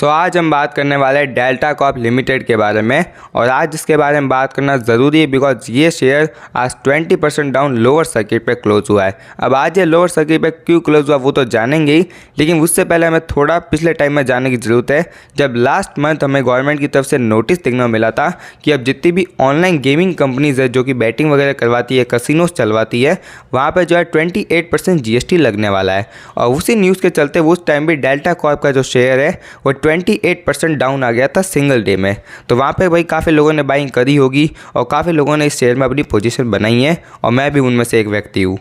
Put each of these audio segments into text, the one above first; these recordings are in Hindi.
आज हम बात करने वाले हैं डेल्टा कॉर्प लिमिटेड के बारे में। और आज इसके बारे में बात करना ज़रूरी है बिकॉज ये शेयर आज 20% डाउन लोअर सर्किट पे क्लोज हुआ है। अब आज ये लोअर सर्किट पे क्यों क्लोज हुआ वो तो जानेंगे ही, लेकिन उससे पहले हमें थोड़ा पिछले टाइम में जानने की ज़रूरत है। जब लास्ट मंथ हमें गवर्नमेंट की तरफ से नोटिस देखने को मिला था कि अब जितनी भी ऑनलाइन गेमिंग कंपनीज़ है जो कि बैटिंग वगैरह करवाती है, कसिनोज चलवाती है, वहाँ पर जो है 28% GST लगने वाला है। और उसी न्यूज़ के चलते उस टाइम भी डेल्टा कॉर्प का जो शेयर है वो 28% डाउन आ गया था सिंगल डे में। तो वहाँ पे भाई काफ़ी लोगों ने बाइंग करी होगी और काफ़ी लोगों ने इस शेयर में अपनी पोजीशन बनाई है और मैं भी उनमें से एक व्यक्ति हूँ।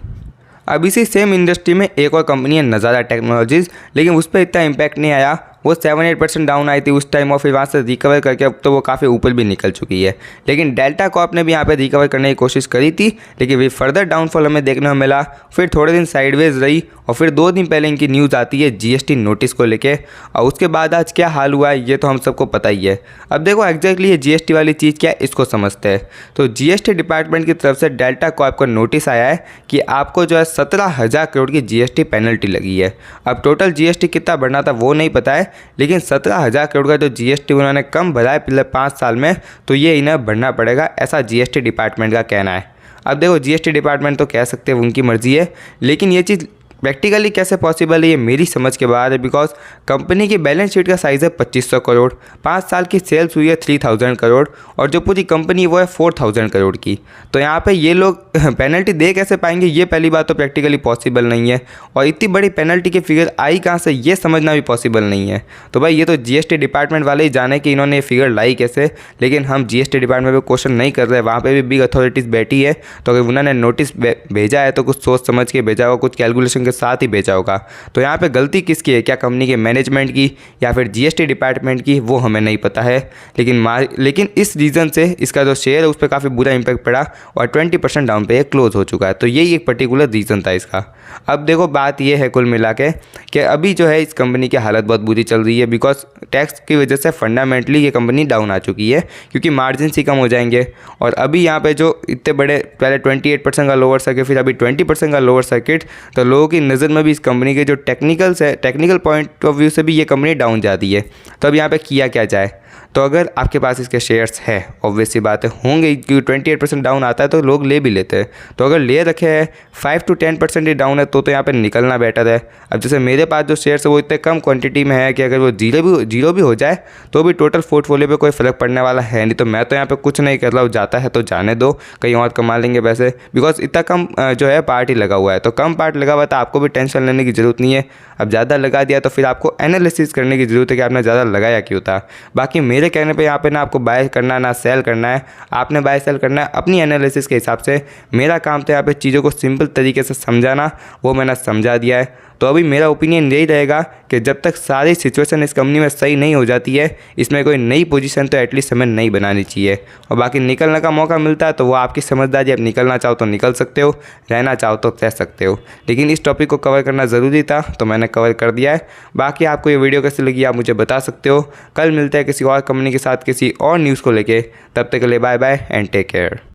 अब इसी सेम इंडस्ट्री में एक और कंपनी है नज़ारा टेक्नोलॉजीज़, लेकिन उस पर इतना इम्पैक्ट नहीं आया। वो 7-8% डाउन आई थी उस टाइम और फिर वहाँ से रिकवर करके अब तो वो काफ़ी ऊपर भी निकल चुकी है। लेकिन डेल्टा कॉर्प ने भी यहाँ पे रिकवर करने की कोशिश करी थी, लेकिन वे फर्दर डाउनफॉल हमें देखने को मिला। फिर थोड़े दिन साइडवेज रही और फिर 2 दिन पहले इनकी न्यूज़ आती है GST नोटिस को लेके। और उसके बाद आज क्या हाल हुआ है ये तो हम सबको पता ही है। अब देखो एग्जैक्टली ये GST वाली चीज़ क्या है इसको समझते हैं। तो GST डिपार्टमेंट की तरफ से डेल्टा कॉर्प को नोटिस आया है कि आपको जो है 17,000 करोड़ की GST पेनल्टी लगी है। अब टोटल GST कितना बढ़ना था वो नहीं पता है, लेकिन 17,000 करोड़ का जो GST उन्होंने कम भरा है पिछले 5 साल में, तो ये इन्हें भरना पड़ेगा, ऐसा GST डिपार्टमेंट का कहना है। अब देखो GST डिपार्टमेंट तो कह सकते हैं उनकी मर्जी है, लेकिन ये चीज़ प्रैक्टिकली कैसे पॉसिबल है ये मेरी समझ के बाहर है। बिकॉज कंपनी की बैलेंस शीट का साइज़ है 2500 करोड़, 5 साल की सेल्स हुई है 3000 करोड़ और जो पूरी कंपनी वो है 4000 करोड़ की। तो यहाँ पे ये लोग पेनल्टी दे कैसे पाएंगे, ये पहली बात तो प्रैक्टिकली पॉसिबल नहीं है। और इतनी बड़ी पेनल्टी की फिगर आई कहाँ से ये समझना भी पॉसिबल नहीं है। तो भाई ये तो GST डिपार्टमेंट वाले ही जाने कि इन्होंने ये फिगर लाई कैसे, लेकिन हम GST डिपार्टमेंट पर क्वेश्चन नहीं कर रहे। वहाँ पर भी बिग अथॉरिटीज़ बैठी है, तो अगर उन्होंने नोटिस भेजा है तो कुछ सोच समझ के भेजा होगा, कुछ कैलकुलेशन साथ ही भेजा होगा। तो यहाँ पे गलती किसकी है, क्या कंपनी के मैनेजमेंट की या फिर GST डिपार्टमेंट की, वो हमें नहीं पता है। लेकिन इस रीज़न से इसका जो शेयर है उस पर काफ़ी बुरा इंपैक्ट पड़ा और 20% डाउन पे क्लोज हो चुका है। तो यही एक पर्टिकुलर रीज़न था इसका। अब देखो बात ये है कुल मिला के कि अभी जो है इस कंपनी की हालत बहुत बुरी चल रही है बिकॉज टैक्स की वजह से फंडामेंटली ये कंपनी डाउन आ चुकी है, क्योंकि मार्जिन ही कम हो जाएंगे। और अभी यहाँ पे जो इतने बड़े पहले 28% का लोअर सर्किट, फिर अभी 20% का लोअर सर्किट, तो लोगों की नज़र में भी इस कंपनी के जो टेक्निकल पॉइंट ऑफ व्यू से भी ये कंपनी डाउन जाती है। तो अब यहाँ पे किया क्या जाए। तो अगर आपके पास इसके शेयर्स है, ऑब्वियस सी बातें होंगे क्योंकि 28% डाउन आता है तो लोग ले भी लेते हैं। तो अगर ले रखे हैं 5 to 10% ही डाउन है तो यहाँ पे निकलना बेटर है। अब जैसे मेरे पास जो शेयर्स है वो इतने कम क्वांटिटी में है कि अगर वो जीरो भी हो जाए तो भी टोटल पोर्टफोलियो पे कोई फ़र्क पड़ने वाला है नहीं। तो मैं तो यहाँ पे कुछ नहीं कर रहा हूँ, जाता है तो जाने दो, कहीं और कमा लेंगे पैसे। बिकॉज इतना कम जो है पार्ट ही लगा हुआ है, तो कम पार्ट लगा हुआ है तो आपको भी टेंशन लेने की ज़रूरत नहीं है। अब ज़्यादा लगा दिया तो फिर आपको एनालिसिस करने की ज़रूरत है कि आपने ज़्यादा लगाया क्यों था। बाकी मेरे कहने पे यहाँ पे ना आपको बाय करना ना सेल करना है, आपने बाय सेल करना है अपनी एनालिसिस के हिसाब से। मेरा काम था यहाँ पे चीज़ों को सिंपल तरीके से समझाना, वो मैंने समझा दिया है। तो अभी मेरा ओपिनियन यही रहेगा कि जब तक सारी सिचुएशन इस कंपनी में सही नहीं हो जाती है, इसमें कोई नई पोजीशन तो एटलीस्ट हमें नहीं बनानी चाहिए। और बाकी निकलने का मौका मिलता है तो वो आपकी समझदारी, आप निकलना चाहो तो निकल सकते हो, रहना चाहो तो रह सकते हो। लेकिन इस टॉपिक को कवर करना ज़रूरी था तो मैंने कवर कर दिया है। बाकी आपको ये वीडियो कैसी लगी आप मुझे बता सकते हो। कल मिलते हैं किसी और कंपनी के साथ किसी और न्यूज़ को लेके, तब तक के लिए bye bye and take care.